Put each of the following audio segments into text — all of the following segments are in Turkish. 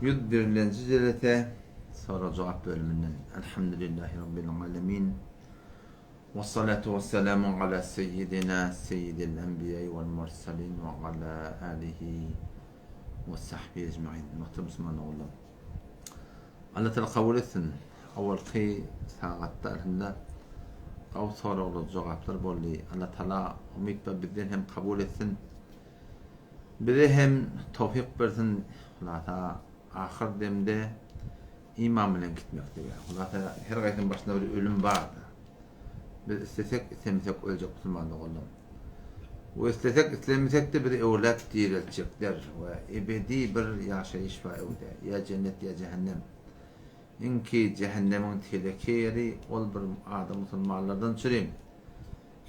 101. Celete soru cevap bölümünden Elhamdülillahi Rabbil Alemin ve salatu ve selamu ala seyyidina seyyidil enbiyayı vel mursalin ve ala alihi ve sahbihi ecma'in. Muhterem Müslüman oğlum, Allah Teala kabul etsin. Avvalki saatlerinde o soru cevaplar boldu. Allah Teala umid ve bizden hem kabul etsin, bize hem tevfik versin. Allah ahir demde iman bilen gitmek diyor. Allah her gayrin başında bir ölüm vardı. Biz istesek istemesek ölecek Müslümanlık olalım. Ve istesek istemesek de bir evlat dirilecekler ve ebedi bir yaşayış var evde. Ya cennet ya cehennem. İnki cehennemin tehlikeli yeri ol bir adam Müslümanlardan çürüm.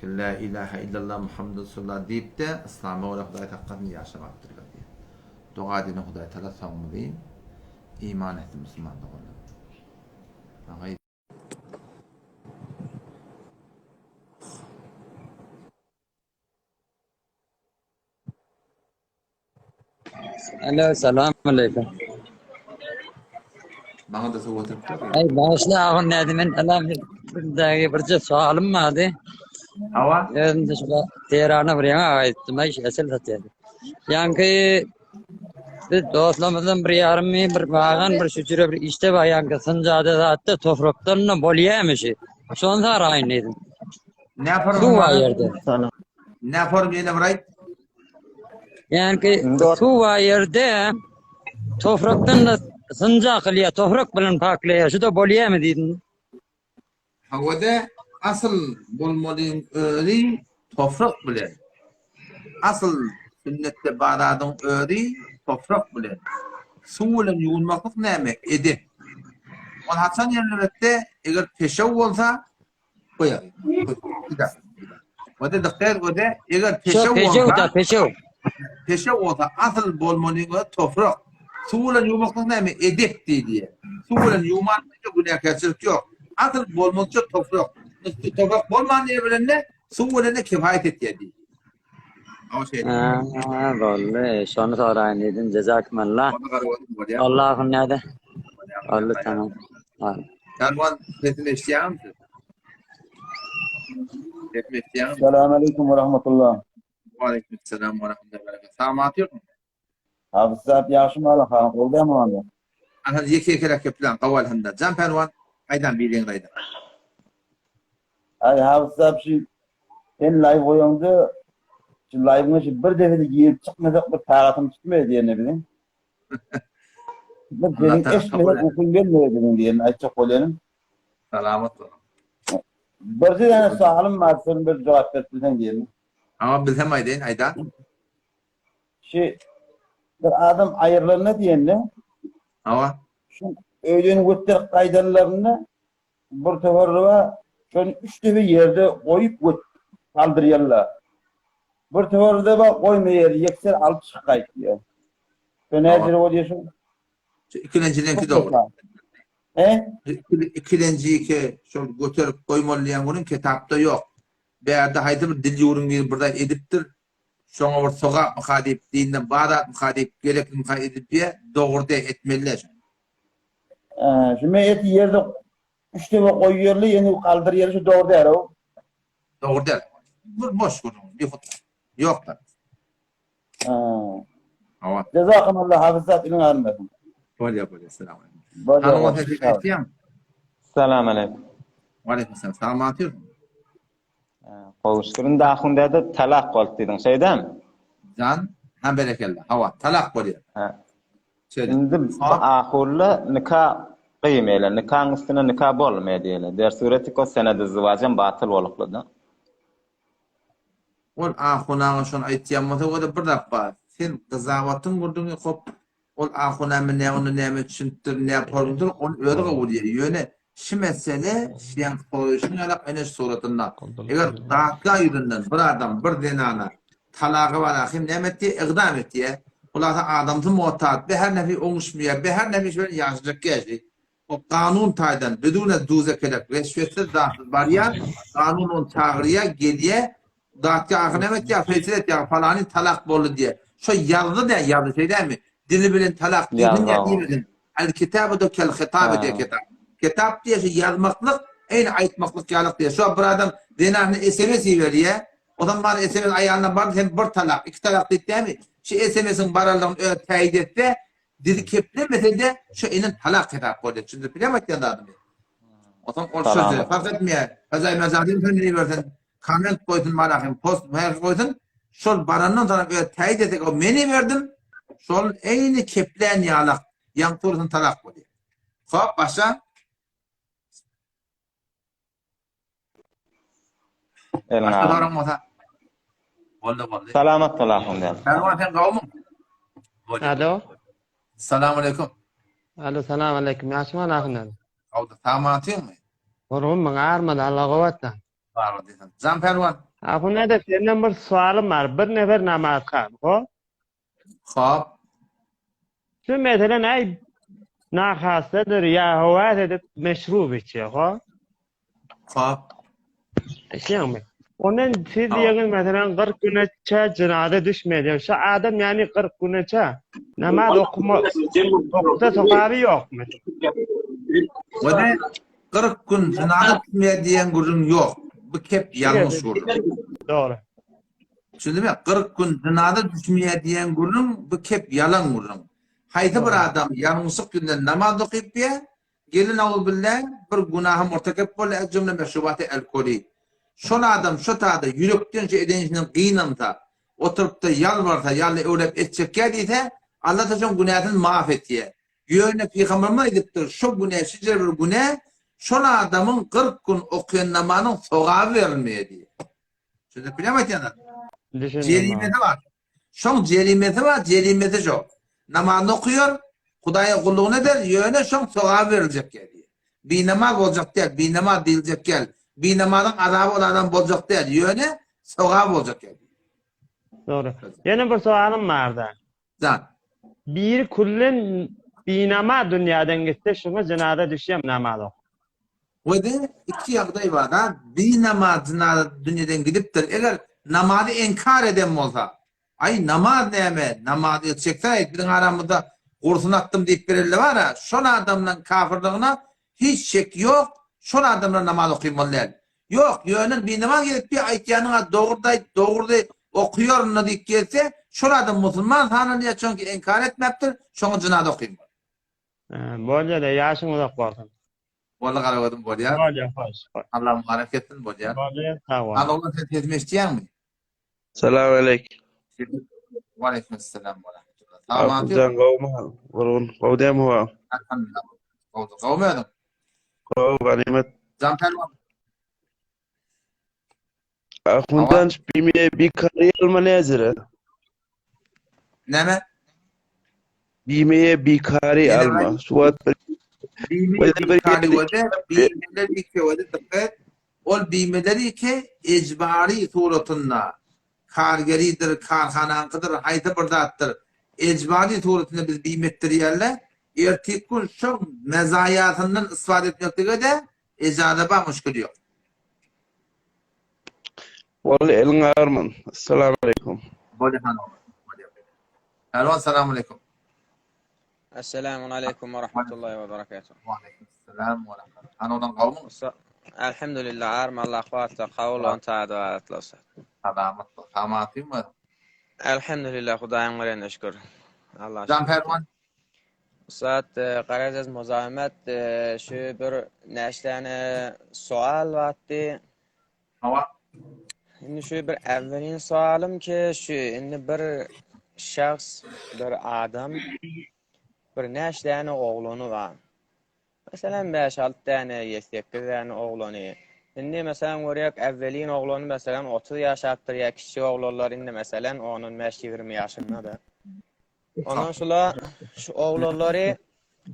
Ki la ilahe illallah Muhammed Resulullah deyip de İslam'a olarak Huday hakkını yaşamaktır diye. Dua edin Huday Teala sonunu diyeyim. İman ettim Müslümanlık olalım. Alo, selam aleyküm. Bana da soğuk ettim. Ay, başla ağın nedimin alam bir sualım vardı. Hava? Yani şu Tehran'a buraya aittim. Ay, esel satıyordu. Yani biz dostlarımızın bir yarımı bir bağın bir şücre bir işte var yani Sancade zaten topraklarına bolyemiş. Sonra aynıydı. Ne yaparım? Su var yerde. Ne yaparım yine bırak? Yani su var yerde topraktan da Sancaklıya toprak bilen paklaya şu da bolye mi dedin? Havada asıl bulmalıyım öğri toprak bilen. Asıl sünnette bağladığın öğri toprak bilen. Su ile yuğulmaklık ne demek? Edi. O Hasan yerlerinde eğer peşev olsa koyar. Bir dakika. O da dikkat o da eğer peşev olsa asıl bulmalıyım toprak. Su ile yuğulmaklık ne demek? Edip diye. Su ile yuğulmaklık günah kesinlik yok. Asıl bolmonca toprak. Toprak bolman diye bilenle su ile kifayet et dedi. O şey. Vallahi şu an sonra aynıydın. Cezakumullah. Allah'ın nerede? Allah tamam. Yarman sesini isteyen misin? Sesini isteyen misin? Selamünaleyküm ve rahmetullah. Aleykümselam ve rahmetullahi ve berekatuhu. Sağ atıyor mu? Hafız saat yaşım ala khan. Oldu mu anda? Ana yeke plan qaval handa. Can Pervan aydan bilin aydan. Ay hafız saat şu en live oyundu. Şu live'ın şu bir defa de girip çıkmasak bir tağatım tutmuyor diye ne bileyim. Benim eşmeye okul vermiyor dedim diye açık olanım. Selamat olun. Bir tane sualım var sonra bir cevap versen diyelim. Ama biz hem aydan. Şey bir adam ayırlarına diyenle Ama şu öğlen götür kaydalarını bir tevarrıva şöyle 3 defa yerde koyup kaldırıyorlar. Bir tevarrıda bak koymuyor, yekser alıp çıkayım diyor. Sen ne diyor diyorsun? ikincininki doğru. He? İkinciyi ki şu götürüp koymalıyan bunun kitapta yok. Bir yerde haydi bir dil yorum burada ediptir. Sonra bir sokak mukadip dininden bağdat mukadip gerekli mukadip diye doğru da etmeliler. Şimdi eti yerde 3 defa koyuyorlar, yeni kaldırıyorlar, şu doğru der o. Doğru değil. Bu boş konu. Yok da. Ama Cezakumullah hafızat ilin almasın. böyle. Selamun aleyküm. Selam aleyküm. Aleykümselam. Selam atıyor mu? Kovuşturun dağında da talak kol dedin. Şeyden mi? Can hem berekella. Hava. Talak oluyor. Şimdi ahurla nikah kıymeyle. Nikahın üstüne nikah bolmaya diyelim. Der sureti ko senede zıvacın batıl olukladı. Ol ahuna şun aytiyamata o da bir dakika. Sen kızavatın vurdun hop. Ol ahuna mı ne onu ne mi düşündür ne yaparındır onu öyle kabul ediyor. Yöne şu mesele şiyan koyuşun alak enes suratından. Eğer dağıtla yüründen bir adam bir denana talakı var ahim ne etti iqdam etti. Ularda adamın muhtat be her nefi olmuşmuyor. Be her nefi şöyle yaşayacak geçti. O kanun taydan bedune duze kelek reşvetsiz dağıtı var ya kanun on çağrıya geliye dağıtı ahine met ya fesilet ya falanı talak bolu diye. Şu yazdı da yazdı şey değil mi? dili bilen talak diýen Ýazmagy. diýmedin. El kitabu da kel hitab diye kitap. Kitap diye yazmaklık, aynı aytmaklık ýalyk diye. Şu bir adam denahını SMS veriyor. O zaman bana SMS ayağına bar hem bir talak, iki talak diýdi. Şu SMS'in baralygyny täýid etdi. Dili keplemese de şu inin talak kitap boldy. Çünki bilemek ýa-da o zaman o sözleri fark etmiyor. Hazay mezadin fenini versen, comment koydun malahim, post koydun. Şol barandan sana böyle täýid edek o meni verdim. Şol eyni keplen ýalak, ýaňtursyň talak boldy. Hop, başa. Başa soran bolsa. Boldy. Salamat bolahym diýär. Perwan sen gawmyň? Alo. Assalamu alaikum. Alo, selam aleyküm. Yaşman ahnan. Gawda tamatyňmy? Orum maňa armada Allah gowatda. Bar diýsen. Jan Perwan. Ahuna da senden bir sualym bar. Bir nefer namaz kal. Hop. Şu meselen ay nahasadır ya hovat edip meşru biçiyor. Hop. Şey mi? Onun siz diýen meselen 40 güneçe cenade düşmedi. Şu adam yani 40 güneçe namaz okusa sokabi yok mu? Wede 40 gün cenazet etmeye diyen gurun yok. Bu kep yanlış gurun. Doğru. Şimdi mi? 40 gün cenazet etmeye diyen gurun bu kep yalan gurun. Haydi bir adam yanlışlık günden namaz okuyup ya gelin avul billah bir günahı murtakip bol cümle meşrubatı alkoli. Şol adam şu taada yürekten edenişinin qıynamda oturup da yalvarsa yalı öylep etçek geliyse Allah da şun günahını maaf et diye. Yöne peygamberime ediptir şu günah şicer bir günah şol adamın 40 gün okuyan namazının sogabı verilmeye diye. Şimdi bilemek yana. Cerimeti var. Şun cerimeti var, cerimeti şu. Namazını okuyor, Hudaya kulluğunu eder, yöne şun sogabı verilecek diye. Bir namaz olacak değil, bir namaz değilecek gel. Bir namazın azabı olandan bolacak değil, yöne sogabı olacak diye. Doğru. Yine bir sualım vardı. Can. Bir kullin binama dünyadan gitti, şunu cenada düşeyim namaz oku. Ve de iki yakday var da bir namaz dünyadan gidiptir. Eğer namazı inkar eden olsa, ay namaz neyme, namazı çekse, bir aramızda kursun attım deyip belirli var ya, şun adamla kafirliğine hiç şek yok, şun adamla namaz okuyayım vallahi. Yok, yönün bir namaz gelip bir ayetyanına doğurda okuyor onu deyip gelse, şun adam Müslüman sanılıyor çünkü inkar etmektir, şunu cınada okuyayım. Böyle de yaşın uzak olsun. Vallahi karavadım bu ya. Böyle hoş. Allah mübarek etsin bu ya. Böyle sağ ol. Allah'ın sen tezme isteyen mi? Selamun aleyküm. Ve aleykümselam ve rahmetullah. Tamam Akudan abi. qawma warun qawdam huwa Elhamdülillah. Oldu. Kavmiyordum. qaw ganimat Can Pelvan. akundan bime bikari manazira Neme? bime bikari Yine alma ben- suat Bimeleri iki vede dikkat. Ol bimeleri ki icbari suratında kargeridir, karhananqıdır, hayta birdattır. Icbari suratında biz bimettiriyerler. Ertikun şu mezayatından ispat etmektige de icadaba müşkül yok. wal elngarman. Assalamu alaikum. Böyle hanım. Elvan selamun aleyküm. Esselamun aleyküm ve rahmetullahi ve berekatuhu. Ve aleykümselam ve rahmetullah. Hanımdan kavmun. Elhamdülillah arm Allah kuvvetli kavlu taada etlosa. Tamatı mı? Elhamdülillah Hudayın verene şükür. Allah Can şükür. Pervan. Saat qararız muzamet şu bir neştane sual vattı. Hava. Şimdi şu bir evvelin sualım ki şu şimdi bir şahs bir adam bir neştane oğlunu var. Mesela 5-6 tane 7-8 tane oğlanı. Şimdi mesela görüyoruz evvelin oğlanı mesela 30 yaşattır ya kişi oğlanlar şimdi mesela onun 20 yaşında da. Ondan sonra şu oğlanları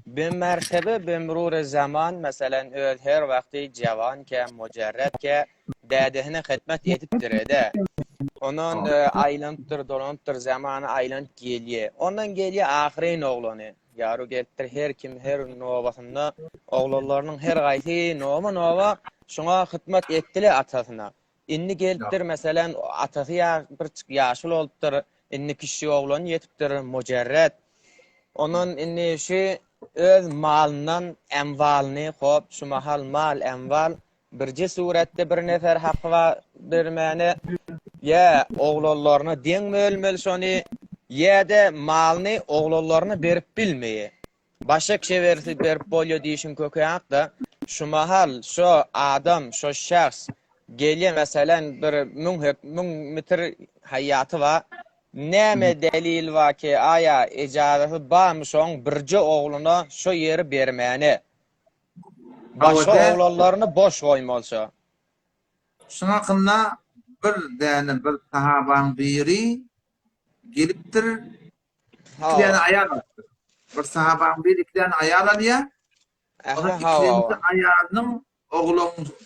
bir mertebe bir murur zaman mesela her vakti cavan ki mücerret ki dedehine hizmet ediptir de. Onun aylanttır dolanttır zamanı aylant geliyor. Ondan geliyor ahirin oğlanı. Yarı geltir her kim her novasında oğullarının her gaysi nova şuna hizmet ettiler atasına. İnni geltir mesela atası ya bir yaşlı oluptur. İnni kişi oğlan yetiptir mücerret. Onun inni şu öz malından envalini hop şu mahal mal enval birci surette bir nefer haqqı bermeni ya oğlanlarına deň ölmeli şonu ya da malını oğlanlarına berip bilmeyi. Başka kişi verisi berip bolýar diýişin kökäňek da şu mahal şu adam şu şahs gelýär meselen bir 1000 metr hayaty var. Näme delil var ki aya icazatı barmy şoň birji oğluna şu ýeri bermäni. Başga Awada- oğlanlaryny boş goýmalça. Şuna hakkında bir sahaban biri geliptir, iki tane ayar attı. Bir sahaban biri iki tane ayar alıyor. Onun ikinci ayarının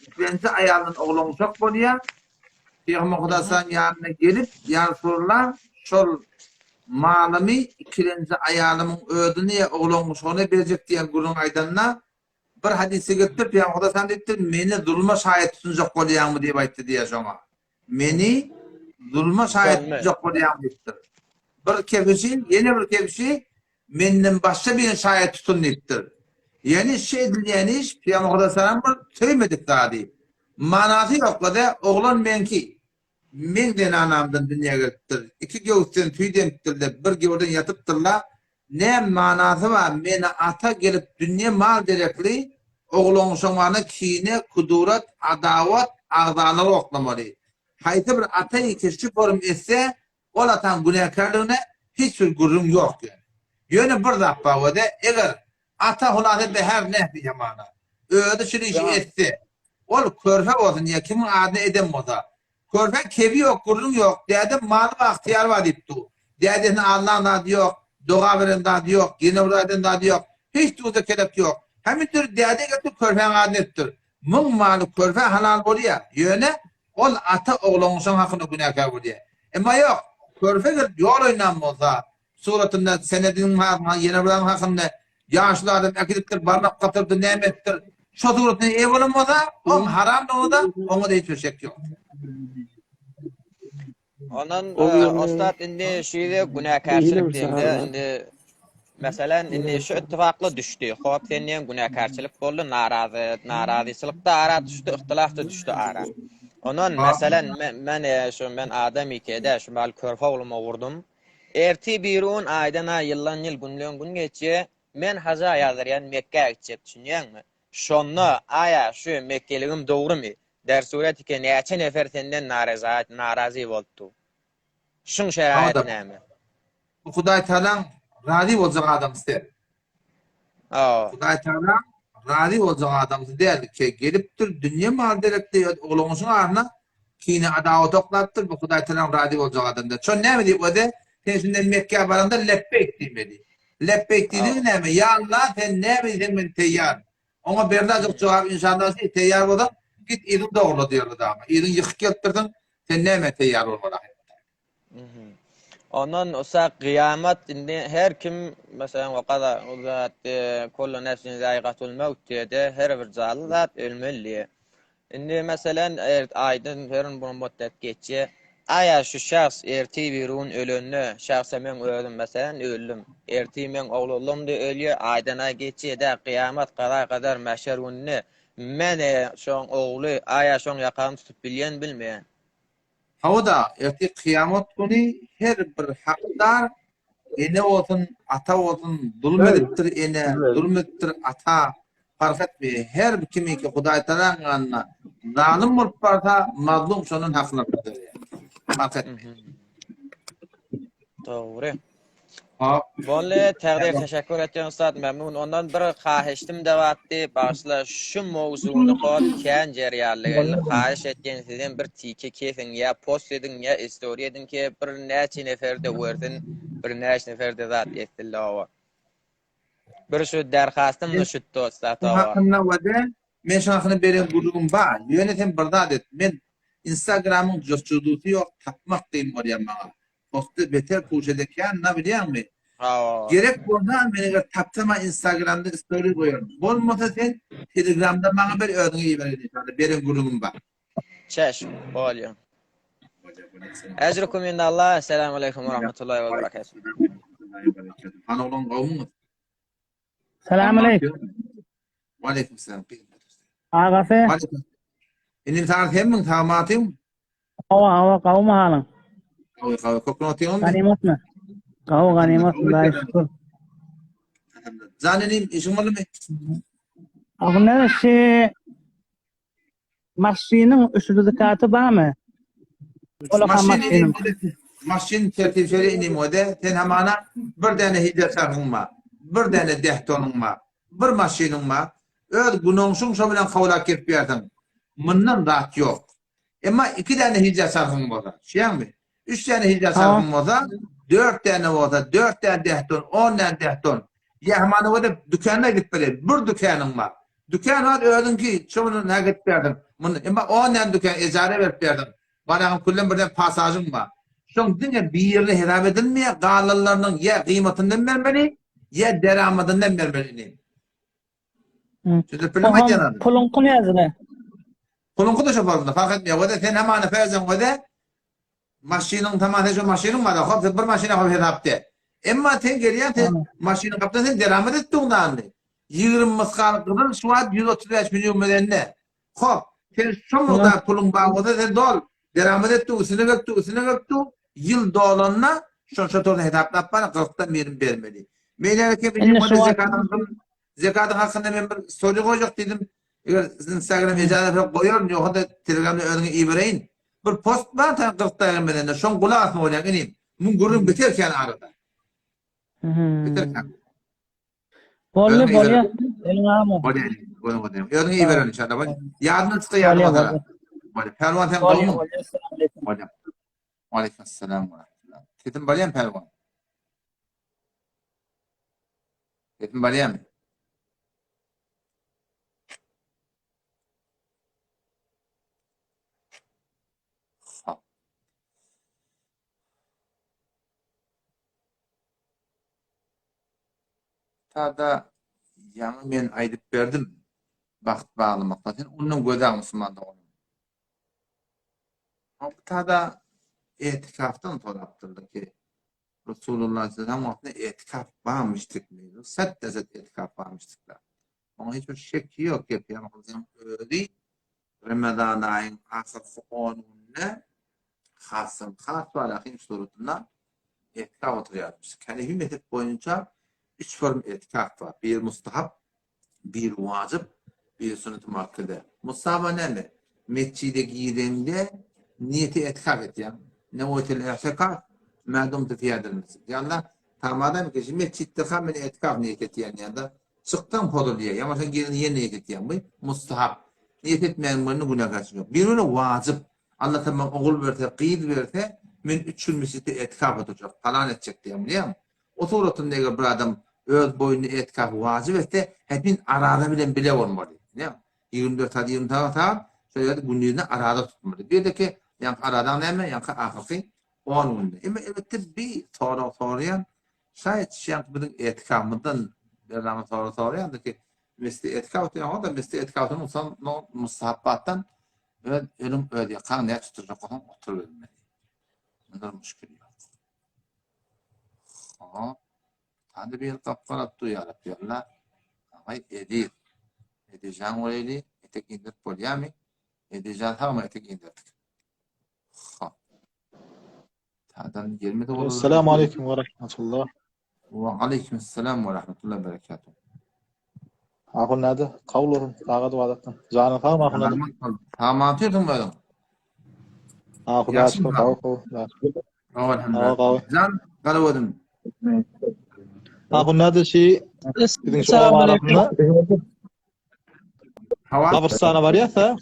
ikinci ayarının oğlunu çok oluyor. Peygamber Kudasan yanına gelip sorular, şol malımı ikinci ayarımın ödünü ya oğlunu sonra verecek diyen gurun aydanına bir hadisi getirip Peygamber Kudasan dedi, meni zulma şahit tutunacak oluyan mı diye ayıttı diye şoma. Meni zulma şahit tutunacak oluyan mı dedi. Bir kefişi, yeni bir kefişi menden başka bir şahit tutun dedi. Yani diyen iş Peygamber Kudasan bir söylemedik daha değil. Manası yok da oğlan menki. Men den anamdan dünyaya getirdi. İki göğüsten tüyden bitirdi. Bir göğüden yatıptırlar. Ne manası var? Meni ata gelip dünya mal derekli oğlun şoňany kine, kudurat, adavat, agdalary oklamaly. Haýsy bir ata keşif borum etse, ol atan günäkarlygyna hiç bir gurrun ýok. Ýöne bir zat bar wede, eger ata hulaty her nähli ýamana. Öýde şunu işi etse, ol körfe bolsun ýa kimin adyny edem bolsa. Körfe kebi ýok, gurrun ýok. Däde mal we ihtiýar bar diýipdi. Däde Allah'ın adı ýok, doga beren adı ýok, ýene bir adyň adı ýok. Hiç tuza kelep ýok. Hemitdir däde getip körfeň adyny etdir. Mung maly körfe halal bolýar. Ýöne ol ata oğlanyň hakyna günäkär bolýar. Emma ýok, körfe ýol oýnan bolsa, suratynda senedin ýene bir hakynda ýaşly adam äkidipdir, barmak gatyrdy, nämetdir. Şo suratyny eý bolanmasa, o haram bolsa, oňa da hiç bir şek ýok. Onan ostat indi şeýle günäkärçilik diýende indi meselen indi şu ittifakly düşdi. Hop senden günäkärçilik boldy, narazyçylyk da ara düşdi, ihtilaf da düşdi ara. Onan meselen men adam ikede şu mal körfe bolma gurdum. Erti birun aydana ýyllan ýyl günlen gün geçe men haja ýazaryan Mekke'ye gitjek düşünýärmi? Şonda aya şu Mekkeligim dogrymy? Der suret ki näçe nefer senden narazy boldy. Şun şerait näme? Hudaý Taala razy boljak adam ister. Hudaý Taala razy boljak adam ister ki gelipdir dünýä mal derekde oğlanyň arna kine adawat oklatdyr. Hudaý Taala razy boljak adamda. Şon näme diýip bode? Sen şundan Mekke'ye baranda leppek diýmedi. Leppek diýdi näme? Ya Allah sen näme diýsen men teýýar. Oňa berdi jogap inşallah teýýar boldum. Git ilim doğru diýerdi ama. Ilim ýykyp keltirdiň, sen näme teýýar bolmaly? Onan osa kıyamet indi her kim mesela waqada uzat kullu nefsin zayiqatul maut diýdi, her bir zaly zat ölmeli. Indi meselen aydın herin bu müddet geçe aya şu şahs erti birun ölünni şahsa men öldüm meselen öldüm. Erti men oğlum da ölýär, aydyna geçe de kıyamet kadar meşerunni men şoň oğlu aya şoň ýakan tutup bilýän bilmeýän. Hawada erti kıyamet günü her bir hakdar ene olsun, ata olsun, zulm edipdir ene, zulm edipdir ata fark etmeýär. Her bir kimi ki Hudaý Taala ýanyna zalim bolup barsa, mazlum şonuň hakyny berýär. Fark etmeýär. Doğru. Bolle tägdir teşekkür etdim ustad, memnun. Ondan bir haýyşdym da batdy, başla şu mowzuny hop kän jerýanlygyny haýyş etgen sizden bir tike kesin ya post edin ya story edin ki bir näçe neferde gördün, bir näçe neferde zat etdiler. Bir şu derhastym şutdy ustad. Hakyna wede men şu hakyny beren gurulum bar. Ýönetim bir zat et. Men Instagramyň joşçuduty ýok, tapmak diýip bolýar maňa. Postu beter puşedekän ne bilýärmi? Gerek bolsa meni taptama Instagramda story goýarım. Bolmasa sen Telegramda maňa bir ödüňi ýeberýär. Beren gurulum bar. Çeş, bolýar. Ejrukum indallah. Assalamu aleykum we rahmetullahi we berekatuh. Hanolun kavmumuz. Selamünaleyküm. Aleykümselam. Ağası, Aleyküm. İnin tarih hemmin tamatım. hava kavma halın. Kavi kokun otuyon mu? Ganimet mi? Kavu ganimet mi? Daha şükür. Zanenim işin var mı? Ağın ne şey masjinin üstü zikatı var mı? Ola kan masjinin. Maşin tertipçeli inim öde. Sen hamana bir tane hidde sarhın ma. Bir tane dehtonun ma. Bir maşinin ma. Öz gunonşun şu bilen kavla kirp yerdin. Mından rahat yok. Ama 2 tane hidde sarhın boza. Şiyan mi? 3 tane hidde sarhın boza. 4 tane boza. 4 tane dehton. 10 tane dehton. Yahmanı öde dükkanına gitmeli. Bir dükkanın var. Dükkan var ödün ki şunu ne git yerdin. Ama 10 tane dükkan icare verip yerdin. Bana kullen birden pasajın var. Şoň diňe bir ýerde hesap edilmeýe galanlarynyň ýa kıymetinden bermeli, ýa deramadinden bermeli. Pulun kunu yazılı. Pulun kuda şoparda fark etmiyor. Wada sen hamana fazan wada maşynyň tamam şu maşynyň var. Hop bir maşyna hop hesapda. Emma sen gelýän sen maşyny kapdan sen deramad etdiňdan. 20 mısqal qydyl şu an 135 milyon medenne. Hop sen şoňda pulun bar wada sen dol deramad etdi, usine göktü. Yıl dolanına şu torda hesaplap bana 40'tan verim vermeli. Meyleke benim zekatın hakkında ben bir soru koyacak dedim. Eğer Instagram icazet koyuyorum yok da Telegram'da önüne iyi vereyim. Bir post var tam 40'tan vermeden de şu kulak atma olacak ineyim. Bunun gururun biterken arada. Biterken. Bollu. Elin ağamı. Bollu. Önüne iyi verin inşallah. Yarın çıkı yarın. Pervan tem kavmu. Bollu. Aleykümselam ve rahmetullah. Ketin balyan pelvan. Ketin balyan mı? Tada yanı men aydıp verdim. Vakt bağlamakla. Sen onun göden Müslüman da onun. Tada etikaftan soraptırdı ki Resulullah sallallahu aleyhi ve sellem etikaf bağmıştık mıydı? Set etikaf bağmıştıklar. Ama hiçbir şek yok ki Peygamberimiz öyle Ramazan ayın ahir 10'unda hasım has ve alakim surutunda etikaf oturuyormuş. Kendi hümmet boyunca 3 form etikaf var. Bir mustahap, bir vacip, bir sünnet-i muakkade. Mustahap ne? Mescide girdiğinde niyeti etikaf et yani. نويت الاعتكاف ما دمت في هذا المسجد يعني tamamen ki şimdi çiftlikha men etikaf niyet etyen yani çıktım podoliye ya mesela yeni niyet etyen bu mustahap niyet etmeyen bunu günah kaçıyor birine vacip Allah tamam oğul verse qid verse men 3 yıl mescitte etikaf edecek falan edecek diye biliyor musun? O suratında bir adam öz boyunu etikaf vacip etse hepin arada bile olmalı değil mi? 24 saat 24 saat şöyle günlüğüne arada tutmalı. Bir de ki yani aradan hemen yani ahirki 10 günde. Ama evet bir soruyan şayet şayet bizim etikafımızdan bir soruyan da ki mesle etikaf diyor o da mesle etikafın olsan no musahabbattan ölüm öyle kan ne tutacak olan oturuvermeli. Bunlar müşkül yok. Hadi bir kafarat duyar diyorlar. Ama edeceğim öyle etek indirip polyami edeceğim ama etek indirip. Esselamu aleyküm ve rahmetullah. Ve aleykümselam ve rahmetullah ve berekatuhu. Ağın nədir? Qavul olun, dağa duadatdan. Canın sağ mı ağın nədir? Tamam atıyordun böyle. Ağın nədir? Qavul. Elhamdülillah. Can, qalavodun. Ağın nədir şey? Bizim şu arasında. Qabristana var ya,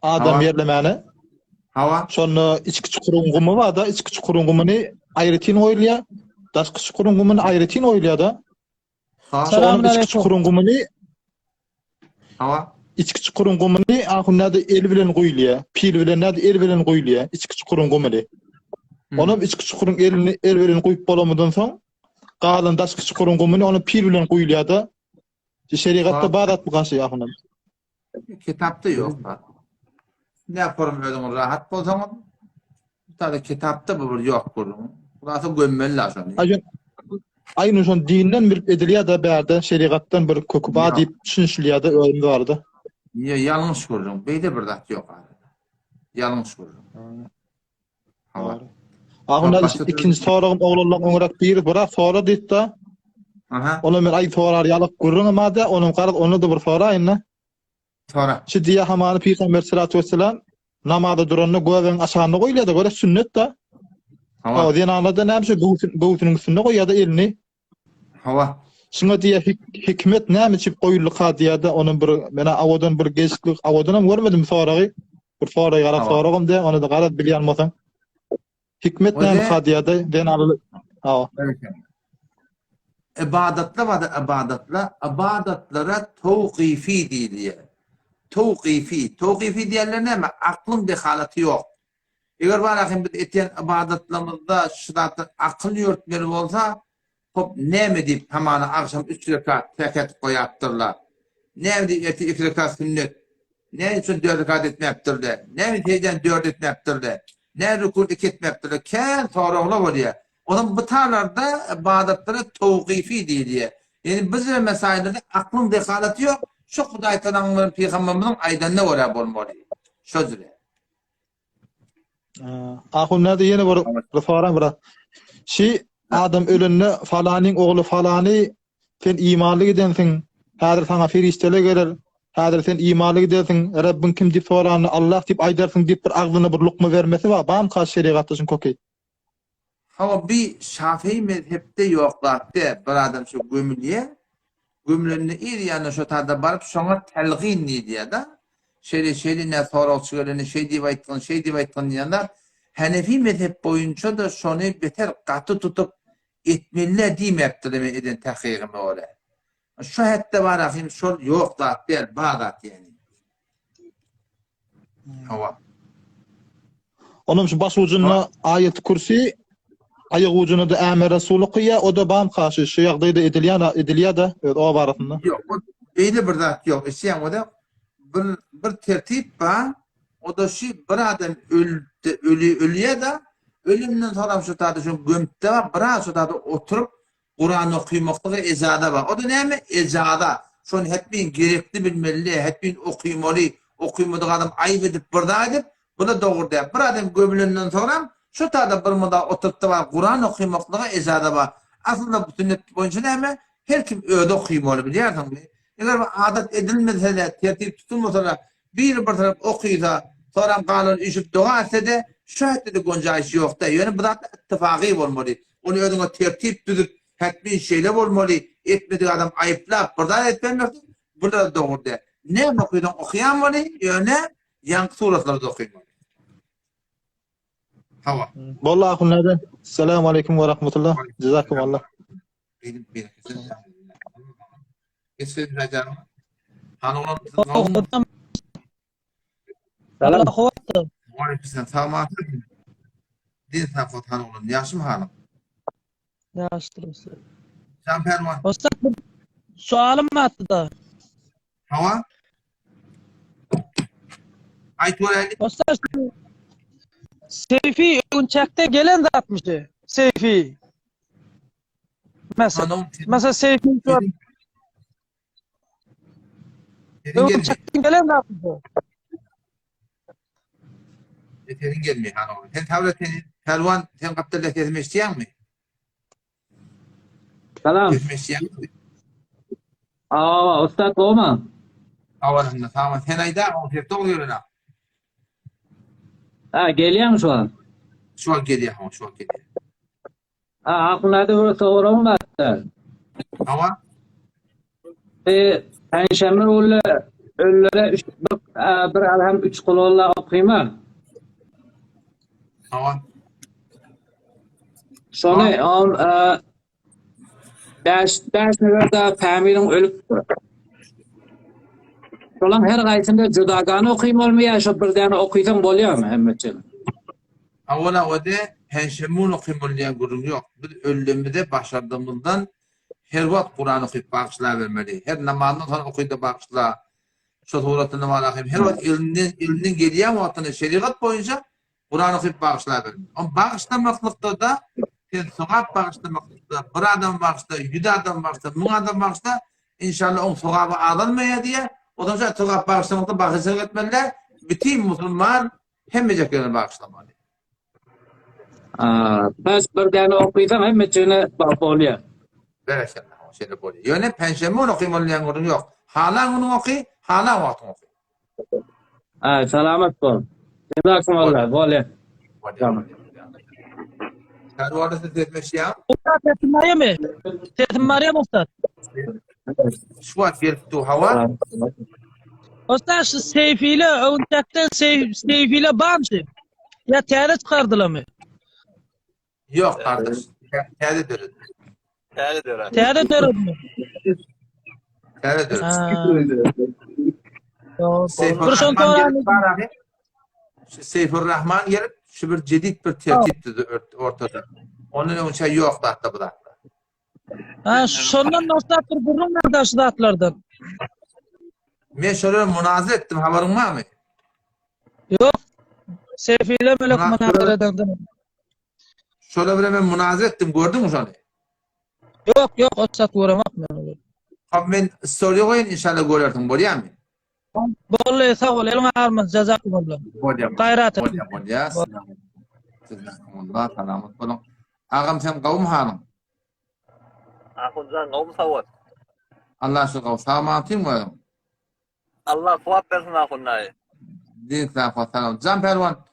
adam yerleməni. Hava. Şonu içki çukurungumu var da, içki çukurungumunu ayrıtin oylaya, daşkı çukurungumunu ayrıtin oylaya da. Şonu içki çukurungumunu Hava. İçki çukurungumunu ahun näde el bilen goýulýa, pil bilen näde el bilen goýulýa, içki çukurungumunu. Onu içki çukurun elini el bilen goýup bolamadan soň, galan daşkı çukurungumunu onu pil bilen goýulýa da. Şeriatda badat bu gaşy ahun. Kitapta yok. Ne yaparım öyle rahat bolsaň, tabii kitapta bu yok kurun. Burası gömmeli lazım. Aynı şon dinden bir edilýär-de bärde şerigatdan bir köküba Ýok. diýip düşünşilýär-de öýünde bardy. Ýalňyş görürüm. Beýle bir zat ýok arada. Ýalňyş görürüm. Hawa. Ahunda başta ikinji soragym oglanlar öňräk bir birak sora diýdi-de. Aha. Ona men ay sorar ýalyp görürüm ama-da onuň garad onu da bir soraýyn. Sonra. Şu diýe hamany Peygamber sallallahu aleyhi ve sellem namazda duranna göwen aşağına goýulýar-da, göre sünnet-de. Hawa. O diýen alada näme göwütüniň üstüne goýýar-da elini. Hawa. Şuna diýe hikmet näme çip goýulýar diýär-de onuň bir mena awadan bir geçiklik awadanam görmedim soragy. Bir soragy garap Hawa. soragym de onu da garap bilýänmeseň. Hikmet O näme de- diýär-de den aly. Hawa. İbadetler var da ibadetlara tevkifi diýilýär. Tevkifi diýerler näme? Aklın dehalati yok. Eger barakim biz eten ibadetlerimizde şudatı akıl yürütmeli bolsa, hop näme diýip hamana akşam 3 rekat teket goýapdyrlar. Näme diýip eti 2 rekat sünnet. Ne üçin 4 rekat etmepdirler. Näme teyden 4 etmepdirler. Ne rükû etmepdirler. Kän soraglar bolýar. Onun bu tarlarda ibadetlere tevkifi diýilýär. Yani biz mesailerde aklın dehalati yok. Şu Hudaý Teala'nın Peygamberimiň aýdanına göre bolmaly. Şözüle. Ahunda da ýene bir soram bir. Şi adam ölünne falanyň ogly falany sen imanly gidensiň. Häzir sana ferişteler geler. Häzir sen imanly gidensiň. Rabbin kim diýip sorany Allah diýip aýdarsyň diýip bir agzyna bir lukma bermesi bar. Bam kaç şerigatda şun kökey. Ama bir Şafii mezhepte yoklattı bir adam şu gömülüye. Gömülünü iri yanına şu tarda barıp şuna telgin diye da. Şeyli ne sorak çıkarını şey diye aytgan diyenler. Hanefi mezhep boyunca da şunu beter katı tutup etmeliler diýmepdir deme eden tahkikime öyle. Şu hatta var ahim şu yoklattı değil Bağdat yani. Hava. Onun şu baş ucuna ayet kursi ayak ucuna da Ämer Rasul qiya o da bam karşı şu ýagdaýda edilýär-de o barasynda. Yok, öyle bir zat yok. İşte o da bir tertip var. O da şu bir adam ölüye de ölümden sonra şu tadı şu gömütte var. Biraz şu tadı oturup Kur'an okuymaklığı ezada var. O da ne mi? Ezada. Şunu hep bin gerekli bilmeli, hep bin okuymadığı adam ayıp edip burada edip bunu doğru der. Bir adam gömülünden sonra şu tadı bir muda oturup da var. Kur'an okuymaklığı ezada var. Aslında bu sünnet boyunca ne mi? Her kim öyle okuymalı biliyorsun. Eğer adet edilmese de, tertip tutulmasa da bir taraf okuysa, sonra kanun işip dua etse de şu hatta da goncayış yok da. Yani bu da ittifakı olmalı. Onu ödüne tertip tutup hatmin şeyler olmalı. Etmediği adam ayıplap, burada etmem burada da doğru de. Ne okuydan okuyamalı, yani yankı suratları da okuyamalı. Hava. Vallahi ahunlarda. Selamun aleyküm ve rahmetullah. Cezakumullah. Benim. Geçelim hocam. Hanımın Allah hovatda. Aleykümselam. Tamam. Din safat hanımın. Yaşım hanım. Yaşdyrmysy. Sen perman. Ostak bir sualym batdy da. Hava. Aytwali. Ostak Seyfi önçekte gelen zatmışy. Seyfi. Mesela Seyfi şu önçekten gelen zatmışy. Yeterin gelmiyor hanım. Sen tavlateni Pervan sen kaptırda kesme isteyen mi? Salam. Kesme isteyen mi? Ustad olma. Avalında tamam. Sen ayda o tepte oluyor ona. Gelýär şu an. Şu an geliyor ama şu an geliyor. Akllarda bir sorum var. Ama Penşemir öllere bir alham 3 kololla okuyma. ama Şonu ders nerede Pamirin ölüp Şolan her gaýsynda judagany okuyma bolmaýar, şu bir däne okuysan bolýarmy hemmetçe? Avvala o da henşemun okuymun diye gurum yok. Biz ölümüde başardığımızdan her vakit Kur'an okuyup bağışlar vermeli. Her namazdan sonra okuyup bağışlar. Şu suratını malakayım. Her vakit ilinin geliyen vaktini şeriat boyunca Kur'an okuyup bağışlar vermeli. Ama bağışlamaklıkta da sevap bağışlamaklıkta bağışta, bir adam bağışta, 100 adam bağışta, 1000 adam bağışta inşallah on sogabı alınmaya diye odan sonra sogab bağışlamakta bahise etmeliler. Bütün Müslüman hemmeceklerini bağışlamalı. Bas bir tane okuysan hemmesini bak oluyor. Berekallah. O şeyde böyle. Yani penşeme onu okuymalıyan onun yok. Hala onu okuy, hala vakti okuy. Selamet bol. Cezakumullah. Böyle. Tamam. Sen orada siz etmiş ya. Ustad sesim var ya mı? Sesim var ya mı Ustad? Şu an bir hava. Ustad şu Seyfi'yle oyuncaktan Seyfi'yle bağımsın. Ya tiyare çıkardılar mı? Yok kardeş. Teyze dörü. Tiyare dörüldü mü? Teyze dörü. Seyfurrahman gelip şu bir cedid bir tertip dedi ortada. Onun önce yok da bu da. Şondan Ustad bir burun nerede şu datlardan? Men şöyle münazir ettim, haberin var mı? Yok. Seyfi'yle melek münazir edendim. Şöyle bir ben münazir ettim, gördün mü şunu? Yok, Ustad uğramak mı? Ben soruyu koyun inşallah görürsün, boruyor mu? Bolle sağ ol, elin ağırmaz, cezakumullah. Gayrat et. Boruyor. Cezakumullah, selamet olun. Ağam sen kavim hanım. Ahuncan kavim savat. Allah şu kavim sağlamatın mı? Allah suat versin ahunayı. Din sağ selam. Can Pervan,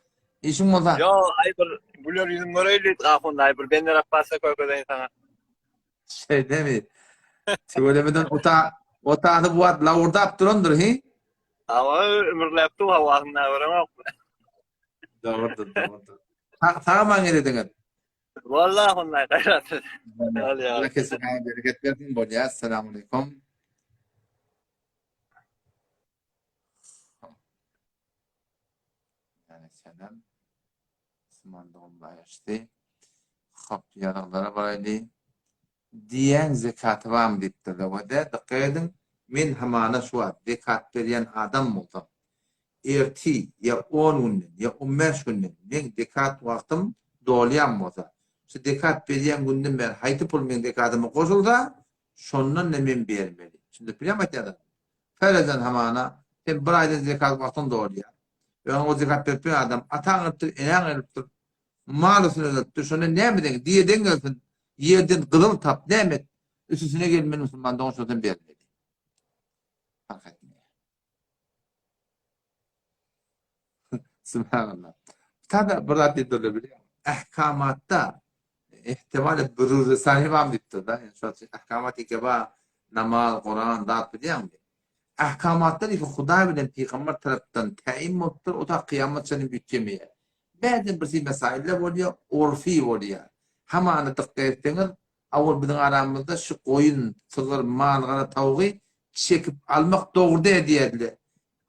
işim olsa. Yo, ay bir buluyor yüzüm göreylik ahunayı. Bir benden rapasa koykodan sana. Şey değil mi? Söylemeden otağını bu ad lavurdap durundur hi? Ama ömürleptu hava ahunayı öğremek. Doğrudur. Sana mı dedin? Vallahi ahunayı gayrat et. Allah kesin bereket versin. Bolya. Esselamu aleyküm. Yani selam. Müslüman doğum bayıştı. Hop yararlara baraylı. Diyen zekatı var mı deyiptir. Ve de dikkat edin. Men hamana şu an zekat veren adam olsam. Erti ya 10 günden ya 15 günden men zekat vaktim doğlayan olsa. Şu zekat veren günden ben haytı pul men zekatıma koşulsa şondan ne men vermeli. Şimdi bilemek ya da. Ferezen hamana sen bir ayda zekat vaktin doğlayan. Yani o zekat veren adam atan ırttır, enan ırttır. Malısını ırttır. Şuna ne mi denir? Diyeden gelsin. Yerden kılıl tap demet üstüne gelmenin Müslüman'dan o sözden vermedi. Fark etmiyor. Subhanallah. Tabi burada dediğini biliyor. Ahkamatta ihtimali bürürü sahibi am deyiptir da. Ahkamat ikaba namaz, Kur'an, dağıt biliyor musun? Ahkamatlar iki Huda bilen Peygamber tarafından tayin muttur. O da kıyamet senin bütçemeye. Bazen bir mesailler oluyor, urfi oluyor. Hamana dikkat ettiğiniz, avul bizim aramızda şu koyun, sığır, mal, tavuğu çekip almak doğru diyorlar.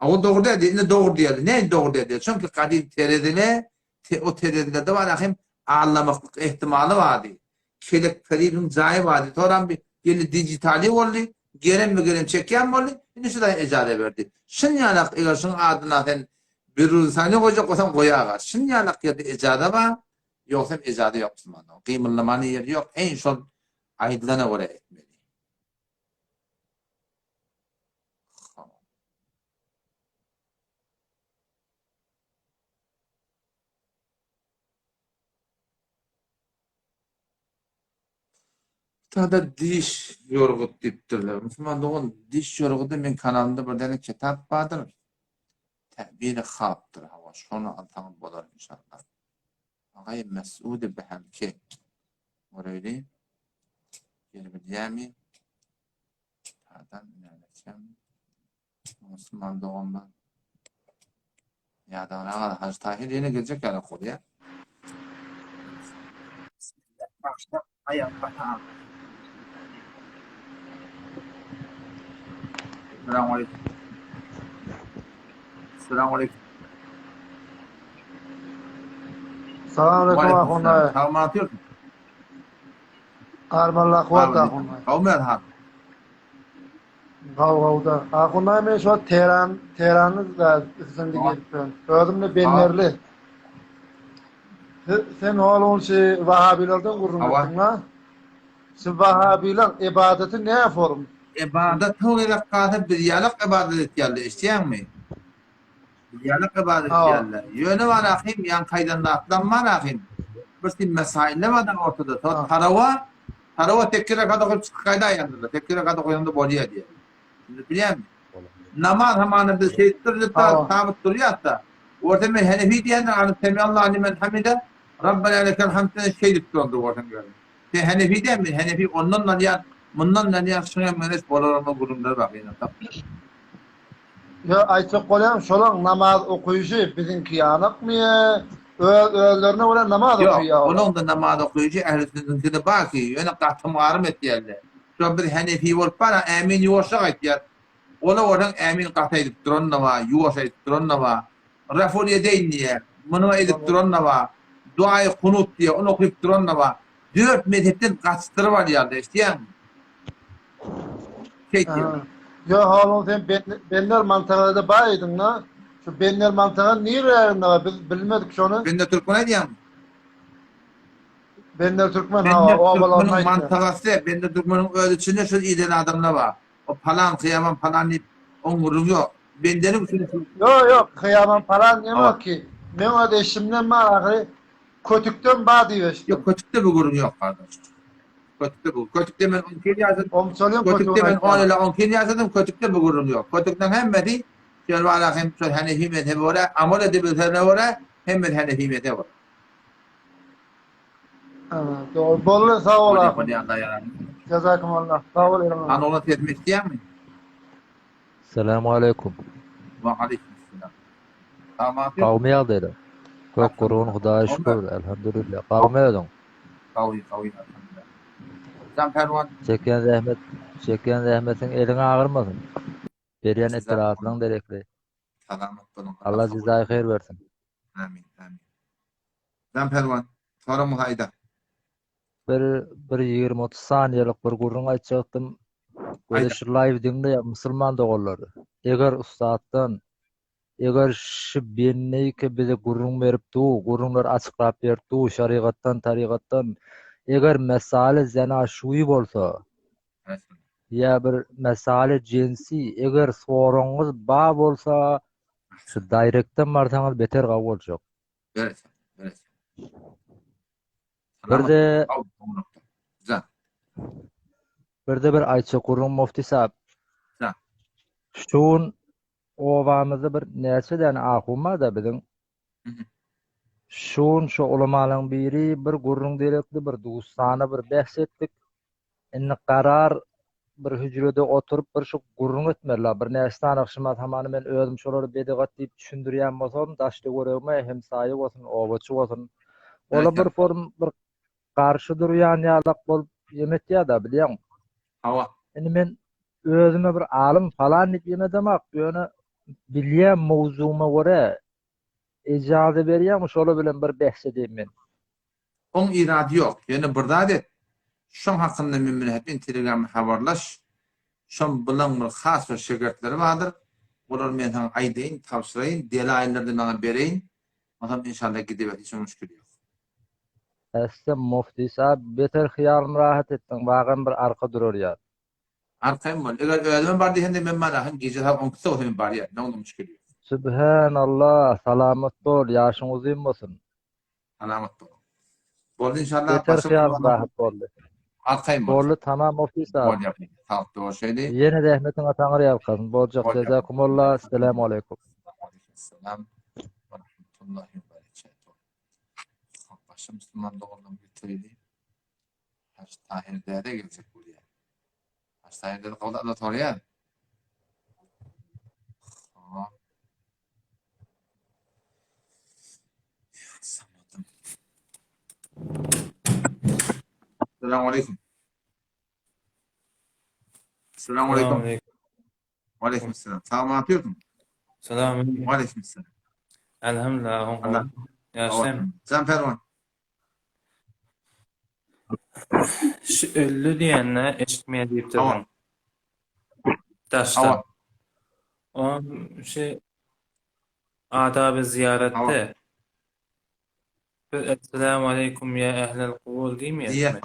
Avul doğru diyorlar, ne doğru diyorlar? Ne doğru diyorlar? Çünkü kadim teredine, o teredilerde var ahim ağlamaklık ihtimali vardı. Kelek karibin zayı vardı. Toran bir yeni dijitali oldu, gelen çeken oldu, yine şu da ecare verdi. Şimdi yanak eğer şunun adına sen bir rüzsani koyacak olsam koyağa. Şimdi yanak ya da ecare var. Yoksa ecade yok Müslümanlar. Kıymırlamanın yeri yok. En son aydılana göre etmeli. Tada diş yorgut deyiptirler. Müslümanlığın diş yorgudu men kanalında bir tane kitap vardır. Tebir-i Hab'dır. Şunu altan bolar inşallah. Ağay Mes'ud-i Behemki. Oraylı. Gelbiliyemi. Tadan ilerleyeceğim. Müslüman doğumda. Ya da ona kadar Hacı Tahir yine gelecek yani kolya. Başta ayak bakalım. Selamun aleyküm. Selamun aleyküm. Selamünaleyküm ahunay. Kavm atıyorsun. Armallah kuat ahunay. Kavm erhan. Kavgavda. Ahunay men şu Teheran'ı da izlendi gelipten. Özümle benlerli. Sen oğlun Vahabilerden kurulmuşsun ha? Siz Vahabiler ibadeti neye form? İbadet olarak katı bir yalık ibadet yerler isteyen mi? Yalık ibadet yerler. Yönü var akım, yan kaydında atlan var akım. Bir mesaille var da ortada. Tarava tekkire kadar koyup kayda yanında. Tekkire kadar koyanda boluyor diye. Biliyor musun? Namaz hamanı bir seyittir da tabut duruyor hatta. Orada ben Hanefi diyenler anı Semiyallahu limen hamide Rabbena lekel hamdine şeylik oldu orada gördüm. Hanefi diyen mi? Hanefi ondan yan bundan yan şuna meres bolarama kurumları bak yine. Ya aytıp koyalım şolan namaz okuyucu bizimki yanık mı ya? Öğlerine öyle namaz okuyor. Yok, onun da namaz okuyucu ehl-i sünnetin bak ki yine katmarım et yerler. Şu bir Hanefi olup bana emin yuvarsak et yer. Ola oradan emin qata edip duran nava, yuvaş edip duran nava, raful yedeyn diye, bunu edip duran nava, duayı kunut diye, onu okuyup duran nava. 4 mezhepten kaçtırı var yerde, isteyen mi? Şey diyor. Ya halon sen benler mantıqada baydın la. Şu benler mantığı niye yerinde var? Biz bilmedik şunu. Ben de Türkmen diyem. Benler Türkmen Ben ha de o Türkmen'in avalanmaydı. mantıqası, ben de Türkmen'in ölçüsünde şu iden adamla var. O falan kıyamam falan deyip onurun yok. Bendenim şunu. Yok kıyamam falan yemek ki. Ben o eşimden var kötükten bağ diyor. Yok kötükte bir gurun yok kardeş. Kötükte bu. Kötükte ben 10 kere yazdım. Kötükte ben 10 ile 10 kere yazdım. Kötükte bir gurun yok. Kötükten hem medi şöyle var hem şöyle Hanefi mezhebi var. Amel edebilirler var. Hem de Hanefi mezhebi var. Doğru. Bol sağ ol. Hadi Allah yararlı. Cezakumullah. Sağ ol. Anadolu etmek isteyen mi? Selamu aleyküm. Ve aleykümselam. Tamam. Kavmi yağdıydı. Çok kurun Hudaya şükür. Elhamdülillah. Kavmi yağdın. Kavi elhamdülillah. Can Pervan. Çeken zahmetin elini ağırmasın. Beriyen ettirafının derekli. Selamet olun. Allah cezayı hayır versin. Amin. Can Pervan. Sonra muhayda. Bir 20-30 saniyelik bir gurrun açacaktım. Böyle şu live dinle ya Müslüman da olurdu. Eğer ustaddan eğer şu benneyi ki bize gurrun verip du, gurrunlar açıklap verip du, şariattan, tarikattan eğer mesale zina şuyu bolsa ya bir mesale cinsi eğer sorunuz ba bolsa şu direktten barsanız beter gav olacak. Evet. Bir de bir Ayça Kurun mufti sahib. Şun ovamızda bir näçeden ahuma da bizim. Şun şu ulamaların biri bir gurrun direkli bir dostana bir bahs etdik. Inni karar bir hücrede oturup bir şu gurrun etmerler. Bir näçeden akşamat hamany men özüm şolary bedegat diýip düşündirýän bolsam, daşdy görevme hem saýy bolsun, owaçy bolsun. Ola bir form bir karşı durýan ýalak bolup ýemetýär da bilýän. Hawa. Indi men özüme bir alim falan diýip ýemedemek, ýöne bilýän mowzumy görä ejaza berýär, şola bilen bir bahs edeyim men. On iradi yok. Yani burada de şun hakkında mümin hep Telegram habarlaş. Şun bilen bir has bir şegertleri vardır. Olar men han aýdyn, tavsiýayn, delaýlerde bana bereýin. Adam inşallah gidip hiç müşkül yok. Äsli mufti sahib beter hyýalym rahat etdiň, bagan bir arka durýar. Arkayım var. Eğer öğrenme var diye ben bana hem gece ha 10 kısa hem var ya. Ne oldu müşkül yok. Subhanallah, salamat bol, ýaşyň uzun bolsun. Alamat bol. Bol inşallah. Beter hyýalym rahat boldy. Arkayım var. Boldy tamam mufti sahib. Bol yapayım. Tamam doğru şeydi. Ýene de rahmetin ataňy ýalkasyn. Boljak jazakumullah. Assalamu alaykum. Selam. Ve rahmetullahi ve berekatuhu. Başım Müslüman doğrudan bitirdi. Haç Tahir'de de gelecek buraya. Haç Tahir'de de kavda torya. Selamun aleyküm. Selamun aleyküm. Aleyküm selam. Tamam, ne yapıyordun? Selam. Aleyküm selam. Elhamdülillah. Allah. Yaşım. Sen Pervan. Şu ölü diyenle eşitmeye deyip Tamam. dedim. Taştan. O şey adab-ı ziyarette Esselamu aleyküm ya ehlel kuvul değil mi? Diye.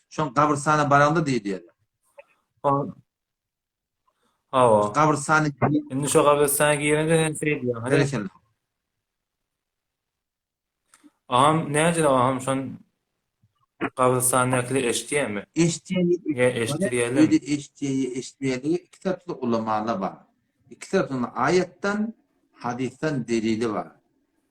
Şon kabristana baranda diýdi. Hawa. Kabristany Indi şu kabristana girende sen şey diýen. Hadi. berekelli. Aham näçe aham şon kabristanyakly eşdiýärmi? Eşdiýeni Ya eşdirýärler. öýde eşdiýeni iki taraply ulamalar bar. İki taraplyň ayetden, hadisten delili var.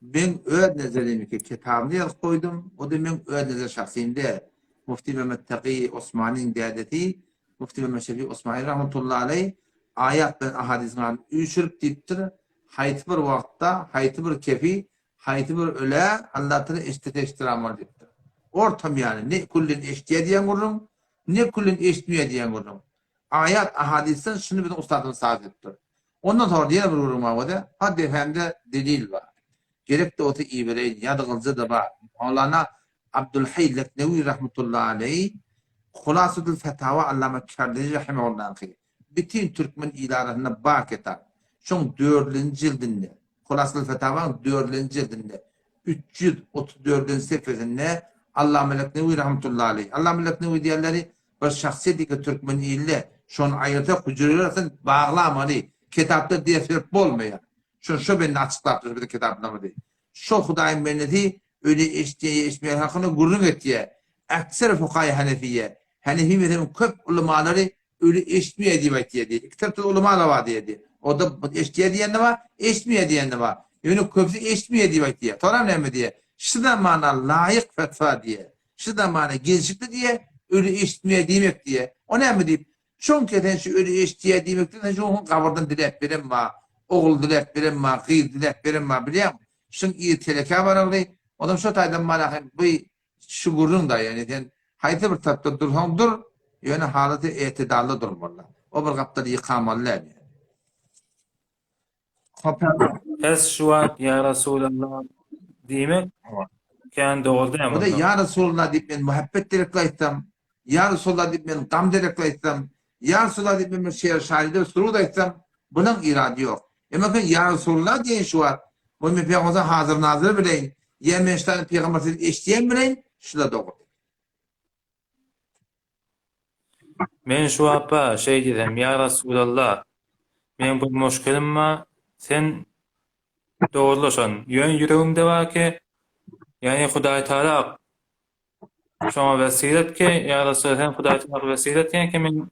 Ben öz nezerimki kitabyny ýazyp koydum. O da men öz nezer şahsymda Mufti Mehmet Taqi Osmanyň dädeti, Mufti Mehmet Şefi Osmany rahmetullahi aleyh ayet ben ahadisden üçürüp diýipdir. Haýty bir wagtda, haýty bir kefi, haýty bir öle Allah Taala eşitdirýär diýipdir. Ortam yani ne kullin eşdiýär diýen gurrun, ne kullin eşitmeýär diýen gurrun. Ayet ahadisten şunu bizim ustadymız sabit etdir. Ondan sonra diğer bir gurrun var da haddi hemde delil var. Gerek de otu İbreyn yadığınızı da var. Maulana Abdülhey Leknevi rahmetullahi aleyh Hulasatül Fetava Allame Kârdeci rahimehullah'ı bütün Türkmen idaresine bak etar. Şun 4. cildinde Hulasatül Fetava'nın 4. cildinde 334. sefesinde Allame Leknevi rahmetullahi aleyh. Allame Leknevi diğerleri bir şahsiyeti Türkmen ile şun ayırta kucuruyla bağlamalı. Kitapta defter bolmayan. Şu beni açıklayıp bir kitapnamı değil. Şu Hudaýyň menneti öyle eşmeýär hakynda gurrun etdiýär. Ekser fuqahy Hanefiye, Hanefi mezhebiniň köp ulemalary öyle eşmeýär diýip aýtýar. Kitapda ulemalar bar diýdi. O da eşmeýär diýende var, eşmeýär diýende var. Ýöne köpsi eşmeýär diýip aýtýar. Toram näme diýär? Şu zamana laýyk fetva diýär. Şu zamana gezişikli diýär, öyle eşmeýär diýmek diýär. O näme diýip? Şoňkeden şu öyle eşmeýär diýmekden şu gabrdan dilep berem var. Oğul dilep berem var, gyz dilep berem var bilýär. Şun iyi teleka baragly. Adam şu taýdan manahy bu şu gurrun da yani den haýty bir tapda durhan dur, ýöne halaty etidally durmaly. O bir gapda ýykamaly. Es şu an ya Resulallah diýmek kän dogry O da ya Resulullah diýip men muhabbet direkle aýtsam, ya Resulullah diýip men gam direkle aýtsam, ya Resulullah diýip men şeýer şaýda surud aýtsam, bunyň irady ýok. Emma ben ya Resulullah diýen şu an bu men peýgamber hazır nazır bileýin. Yemeşten peýgamber eşdiýen bileýin, şuda dogry. Men şu apa şey dedim ya Resulallah men bu müşkilim ma sen doğrulaşan yön yüreğimde var ki yani Hudaý Taala şoma vesilet ki ya Resulallah sen Hudaý Taala vesilet yani ki men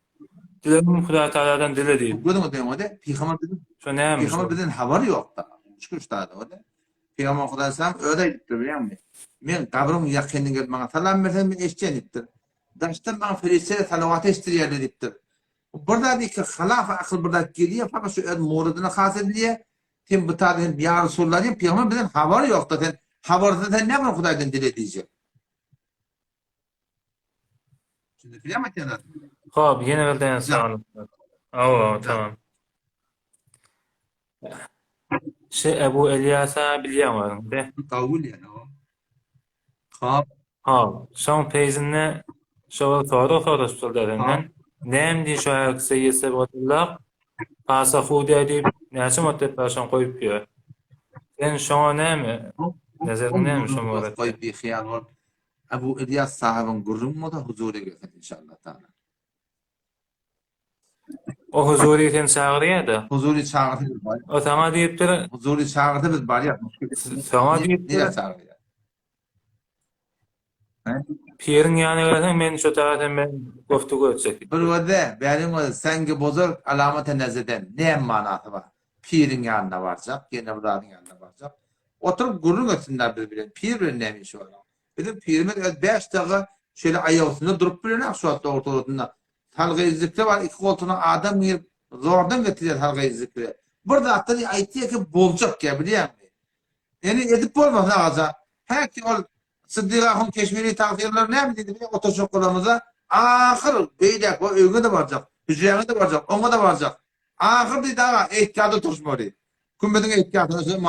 dilerim Hudaý Taala'dan dile diýip. Gördüňiz diýen o da peýgamber bilen Şu näme? Peýgamber bilen habary ýok da. Çıkışda o da. Peýgamber Hudaý salam öde diýipdir bilýärmi? Men gabrym ýakyndyň gelmäňe salam bersen men eşitýän diýipdir. Daştan bana feristere salavat eştirýär diýipdir. Burada diýki halaf akıl burada gelýär fakat şu öz muradyna has edilýär. Sen bu taýdan ya Resulullah diýip peýgamber bilen habary ýok da. Sen habarda sen näme Hudaýdan dile diýjek? Şimdi bilýärmi ýa-da? Hop, yine bildiğin sağlık. Oo, tamam. Ebu Elyas'a biliyorum de. Tavul yani o. Hop. Hop, son peyzinle şoval soru derinden. Nem diye şu ayaksı yese batırlar. Pasa hudu edip näçe müddet başan koyup ýör. Sen şoňa näme? Nezerin näme şoňa olarak? Koyup bir hiyal var. Ebu Elyas sahabın gurrun da huzura gelsin inşallah taala. O huzuri sen çağırýardy. Huzuri çağırdı. O sana diýipdir. Huzuri çağırdı biz bari ýapmaş. Sana diýipdir. çağırdı? Pirin ýanyna gelsen men şu tarapdan ben goftugu ötsek. Bir wada benim o sengi bozor alamata nezeden ne manasy bar? Pirin ýanyna barjak, gene bulardyň ýanyna barjak. Oturup gurrun ötsinler birbirine. Pir bilen näme işi bar? Bizim pirimiz 5 daga şöyle ayağı üstünde durup bilen akşuatda ortalarında. Halgayızlıkta var, iki koltuğuna adam girip zordan getirir halgayızlıkta. Burada hatta ayetiye ki bolcak ya biliyor musun? Yani edip olmaz ağaca. Her ki o Sıddık Ahun Keşmiri tavsiyeler ne mi dedi? Otoşoklarımıza ahır beylek o övgü de varacak. Hücreye de varacak, ona da varacak. Ahır bir daha ehtiyatı tutuşmalı. Kümbedin ehtiyatını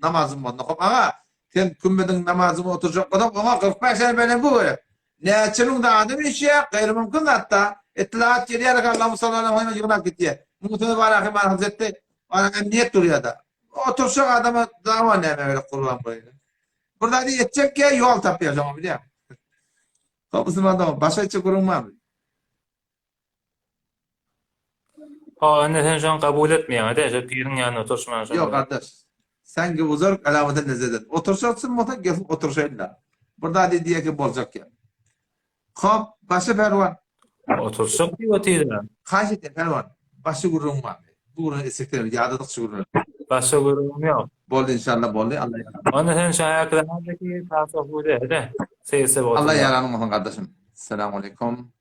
namazın var. Ama sen kümbedin namazını otoşoklardan ona 45 sene benim bu böyle. Ne çelun da adım işi ya, gayrı mümkün hatta. İttilaat geliyerek Allah'ım sallallahu aleyhi ve sellem yığınak gitti. Muhtemelen Barahim Hazretleri bana emniyet duruyor da. Otursak adamı zaman neyme öyle kurban böyle. Burada yetecek ya yol tapıyacağım biliyor musun? Müslüman da başka hiç kurun var mı? Ha, anne sen şu an kabul etmiyorsun. Hadi, şu pirin yanına otursun. Yok kardeş. Sen gibi uzak alamete nezeden. Otursaksın mı gelip oturşayla. Burada diye ki bolacak ya. Hop, başı pervan. Otursak diyor tiydi. Kaç etti pervan. Başı kurun var. Bu kurun esekleri yağdadıkça kurun. Başka gurum yok. Boldu inşallah boldu. Allah yarar. Anne sen şu ayaklarındaki tasavvur de. Seyse otur. Allah yaranı olsun kardeşim. Selamun aleyküm.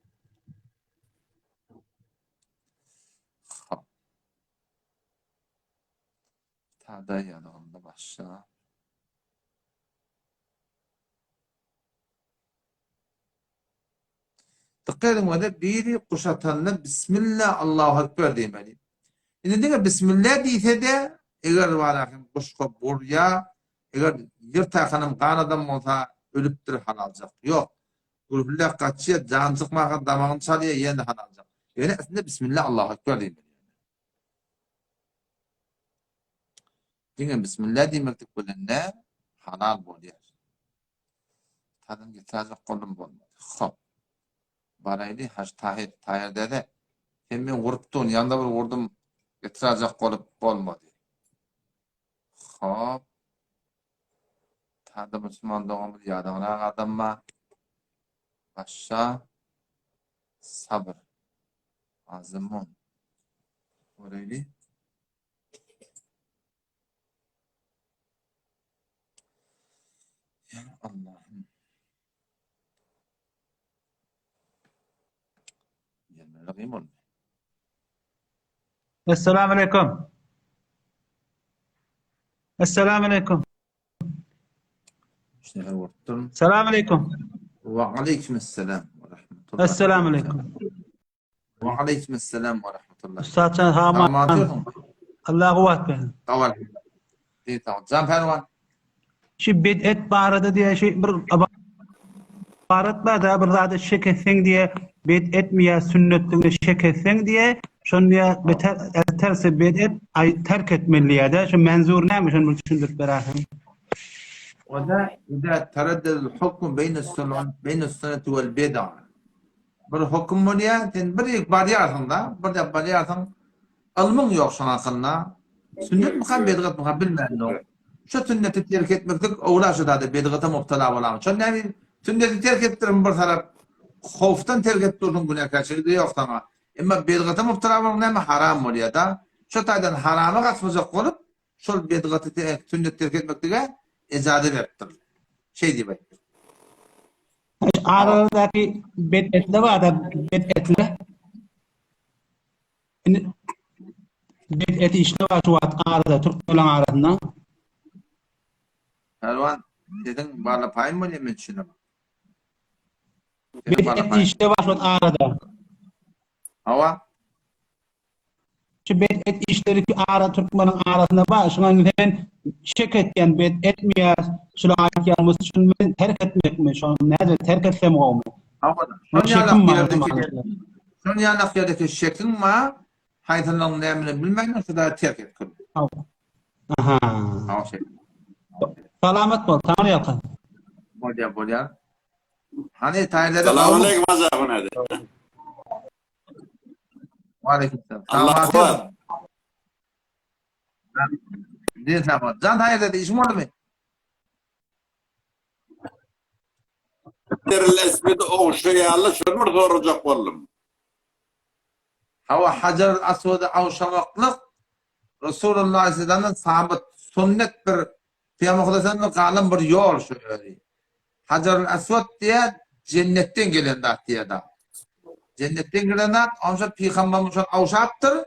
Hop. Tada yanında başla. Tıkaydım öyle biri kuşatanla Bismillah Allahu Ekber demeli. Şimdi diye Bismillah deyse de eğer var kuşka buraya eğer yırtakanım kanadan olsa ölüptür han alacak. Yok. Gülhüllah kaçıya can çıkmağa damağını çalıya yendi han alacak. Yani aslında Bismillah Allahu Ekber demeli. Diye Bismillah demektik bilinne hanal boluyor. Tadım getirecek kolum bulmadı. Hop. Baraylı haş tahir dedi. Hemen vuruptun yanında bir vurdum getirecek olup olmadı. Hop. Tadı Müslüman doğumuz yadına adamma. Başa sabır. Azimon. Baraylı. Ya Allah'ım. Yanına olmuyor. السلام عليكم. السلام عليكم. İşte vurttum. السلام عليكم. Ve aleykümselam ve rahmetullah. السلام عليكم. Ve aleykümselam ve rahmetullah. Ustad sen haman. Allah kuvvet verin. Tamam. İyi tamam. Can Pervan. Şu bid'et barada diye şey bir barat var da bir zade şek etsen diye bid'et miya sünnetini şek etsen diye şonuya terse bid'et ay terk etmeli ya da şu menzur neymiş onu düşündürüp beraber. وده إذا تردد الحكم بين السنة والبدعة. Bir hüküm var ya, sen bir bariyatın da, bir bariyatın ilmin yok sana hakkında. Sünnet mi kan bedgat mı bilmem ne. Şu sünneti terk etmektik, oğla şu da bedgata mubtala olamam. Çünkü yani sünneti terk ettirin bir taraf, khoftan terk ettirin günah kaçırdı yok sana. Ama bedgata mubtala olamam ama haram var ya da. Şu taydan harama kaçmayacak olup, şu bedgatı sünnet terk etmektige icazı veriptir. Şey diye bak. Aradaki bid'etle var da bid'etle bid'eti işte var şu at arada Türkmen arasında. Pervan, dedin bana payın mı yemin içine bak. Bid'eti işte var şu at arada. Hava? Şu bid'et işleri ki arada Türkmen'in arasında var. Şunun hemen şek etken bid'etmiyor. Şunu ayaklarımız şunu terk etmek mi? Şunu nerede terk etsem olmuyor. Son yanak yerdeki şeklin ma haytanın nemini bilmeyin şu da terk et kıl. Aha. Tamam şey. Selamet ol. Tanrı yakın. Bolya. Hani tayinleri Selamünaleyküm azabın hadi. Aleykümselam. Allah kuvvet. Din tamam. Can hayır dedi işim oldu mu? Deril esmidi oğuşlayarlı şunu soracak oldum. Hava Hacer Asved'i avşamaklık Resulullah Aleyhisselam'ın sabit sünnet bir Peygamber kalın bir yol şu öyle. Hacer Asved diye cennetten gelen dat diye da. Cennetten gelen dat onca Peygamber'in şu avşattır.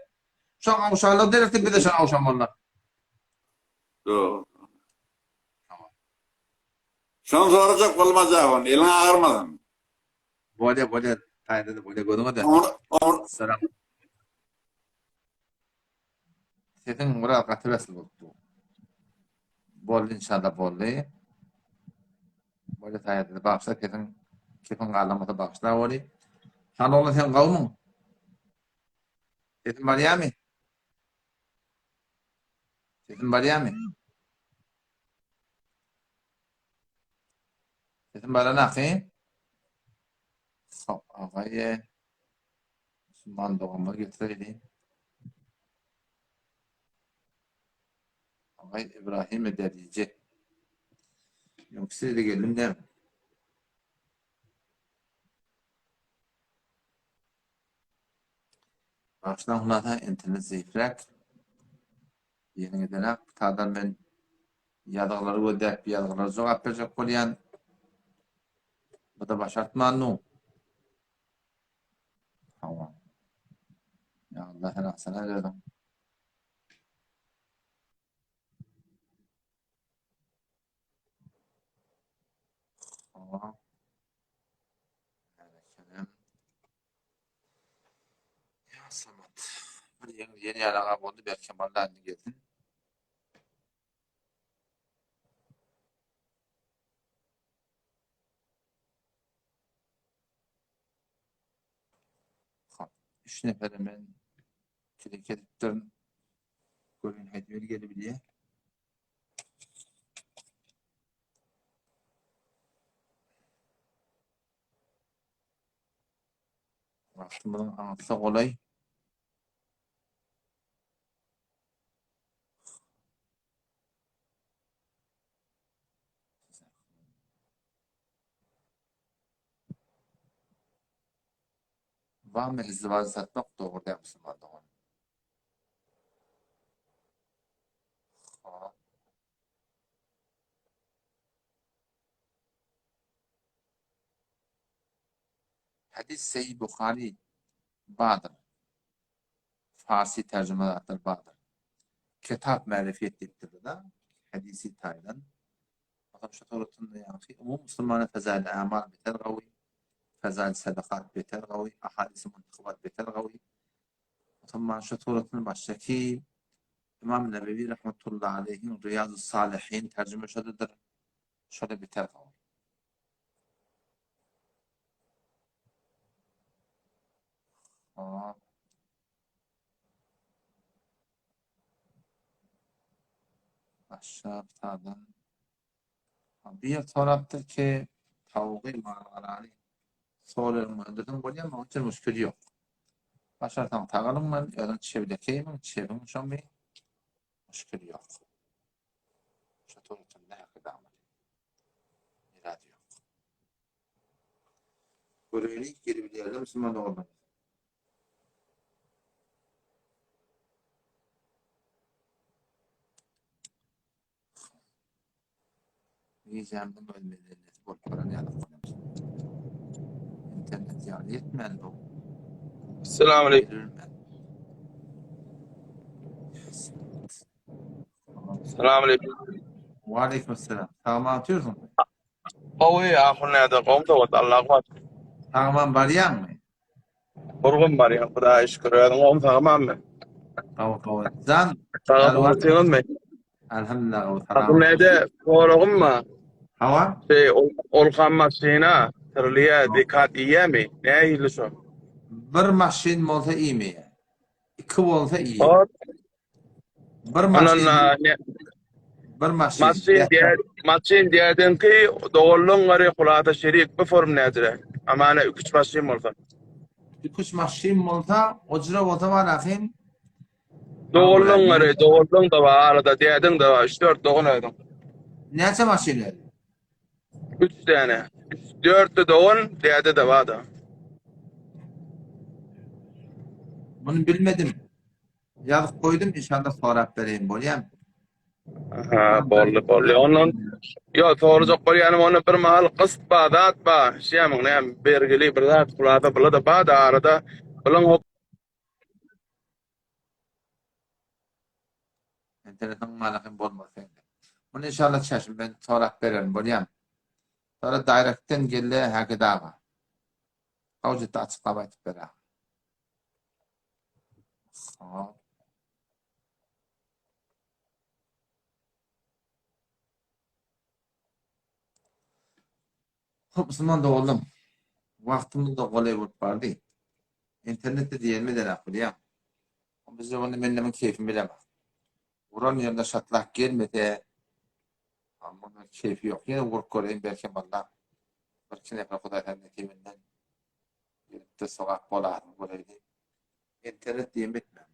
Şu avşalığı derse bir de şu avşamanlar. Doğru. Şunu soracak olmaz ya. Elin ağırmadın. Bolya. Tayinleri bolya gördün de. Selam. Senin buraya katılası oldu. Bol inşallah bollu. Bolya tayinleri baksa kesin ağlaması baksa oli. Sen oğlum sen kavmun. Sesin Meryem'i. Sesin Meryem'i. Sesin bana nakı. Ağayı Müslüman doğuma getireyim. Ağay İbrahim Ederici. Yoksa da gelin de baştan hunata internet zayıfrak. Yeni gidenek. Tadan ben yadağları ödek bir yadağları cevap verecek olayan. Bu da başartmanı. Tamam. Ya Allah'ın ahsana dedim. Tamam. Ya Samat. Bir yeni yalağa oldu. Belki mallarını geldin. Üç neferim ben kilik edip durun. Görün hediye gelebiliyor. Vaktim bunun anlatsa kolay. Var mı izdivacı satmak doğru der misin bana? Hadis Sahih Bukhari Badır. Farsi tercümalardır Badır. Kitap marifet ettirir da hadisi taylan. Adam şu torutun yani bu Müslümanın fezal amal beter gawi. Fezal sadakat beter gawi. Ahadis muntakhabat beter gawi. Tamam şu torutun baştaki İmam Nebevi rahmetullahi aleyhin Riyaz-ı Salihin tercüme şudur. Şöyle beter gawi. Aşağı tadan. Bir taraftaki tavuğu mağarani sorularımı öldürdüm. Bu ama onun müşkül yok. Başartan tağalım ben yarın çevdekeyim. Çevim şu bir müşkül yok. Şu torutun ne kadar mı? İrade yok. Görevli geri bir yerde Müslüman olmalı. Yiyeceğim de bölmelerini bol paranı yalıp İnternet yani yetmez bu. Selamun aleyküm. Selamun aleyküm. Ve aleyküm selam. Tamam atıyorsun. Ovi ahunna da qomda wa talaqat. Tamam bariyan mı? Burgun var ya Xudoga shukr. Qom tamam mı? Tamam. Zan. Tamam mı? Elhamdülillah. Ahunna qorogum ma? Hava? Olqan masina terliye dikat iyemi. Ne yilisho? Bir maşin olsa iyi mi? İki olsa iyi. Bir maşin diyedim ki doğulun gari kulata şerik bir form nezire. Amana 3 maşin olsa. 2 maşin olsa ocra olsa var akım. Doğulun gari doğulun da var arada diyedim de var 3-4 doğun edin. Neçe maşinler? 3 tane. 4 doğun diyede de var da. Bunu bilmedim. Yazıp koydum inşallah sonra vereyim bolyam. Ha, bolly. Onun yo to'g'ri qo'yganim onu bir mahal qist ba, dat ba, shiyam ne bergili bir zat qulada bilada ba da arada bilan hop. İnternetin malakın bolmasın. Bunu inşallah çeşim ben sonra veririm bolyam. Sonra direct'ten geldi hakikaten. Avcı da açıklama etip verir. Müslüman da oldum. Vaktimiz de kolay olup vardı. İnternette diyelim de lafı ya. Biz de onu benim keyfim bilemem. Buranın yanında şatlak gelmedi. Ama keyfi yok. Yine vurup göreyim belki valla. Belki ne kadar Kuday'ın ekibinden de sokak bolar bolaydı. İnternet diyeyim bitmem.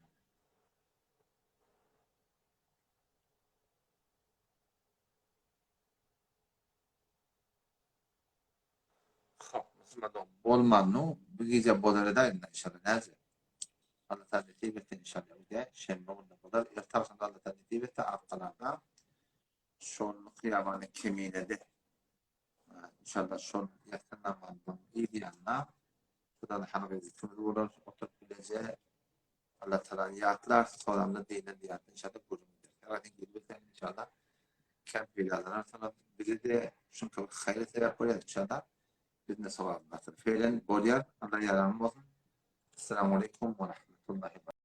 Bolmanı bu gece bolar da inşallah nazır. Allah Teala netibetin inşallah de şembe bunda kadar ertarsan Allah Teala netibeti akkalarda şol kıyamanı kemine de inşallah şol yakınlamandan iyi diyanlar bu da hangi zikir olur oturup bileceği Allah Teala yatlar sonunda dinen diye inşallah görünür. Yani gidip inşallah kamp biladan sonra bize de çünkü hayırlı sebep oluyor inşallah bizne sevap batır. Fiilen bolyer Allah yaramaz. Esselamu aleyküm ve rahmetullahi ve